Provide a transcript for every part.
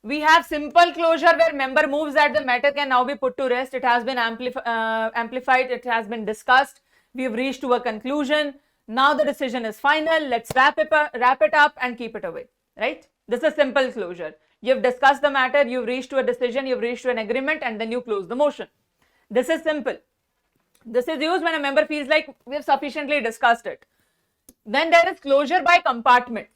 We have simple closure where member moves that the matter can now be put to rest. It has been amplified. It has been discussed. We have reached to a conclusion. Now the decision is final. Let's wrap it up and keep it away. Right? This is simple closure. You've discussed the matter. You've reached to a decision. You've reached to an agreement, and then you close the motion. This is simple. This is used when a member feels like we have sufficiently discussed it. Then there is closure by compartment.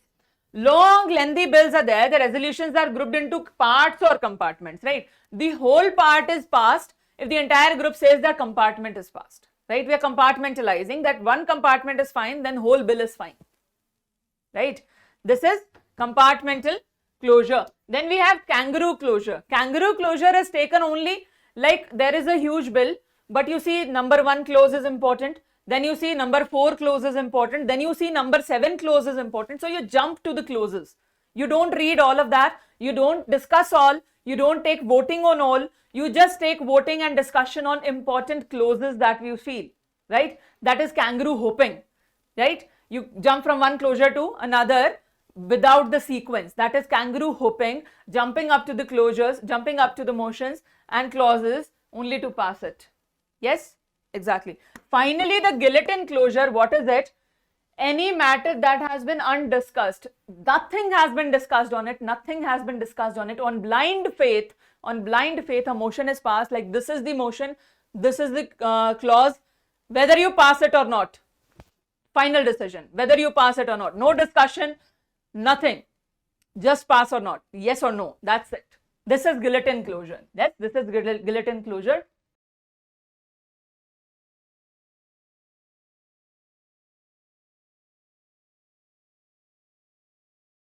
Long, lengthy bills are there. The resolutions are grouped into parts or compartments, right? The whole part is passed if the entire group says that compartment is passed, right? We are compartmentalizing that one compartment is fine, then whole bill is fine, right? This is compartmental closure. Then we have kangaroo closure. Kangaroo closure is taken only like there is a huge bill, but you see number 1 clause is important. Then you see number 4 clause is important. Then you see number 7 clause is important. So you jump to the clauses. You don't read all of that. You don't discuss all. You don't take voting on all. You just take voting and discussion on important clauses that you feel, right? That is kangaroo hopping, right? You jump from one closure to another without the sequence. That is kangaroo hopping, jumping up to the closures, jumping up to the motions and clauses only to pass it. Yes, exactly. Finally, the guillotine closure, what is it? Any matter that has been undiscussed, nothing has been discussed on it, nothing has been discussed on it. On blind faith, a motion is passed, like this is the motion, this is the clause, whether you pass it or not. Final decision, whether you pass it or not. No discussion, nothing. Just pass or not, yes or no, that's it. This is guillotine closure. Yes, this is guillotine closure.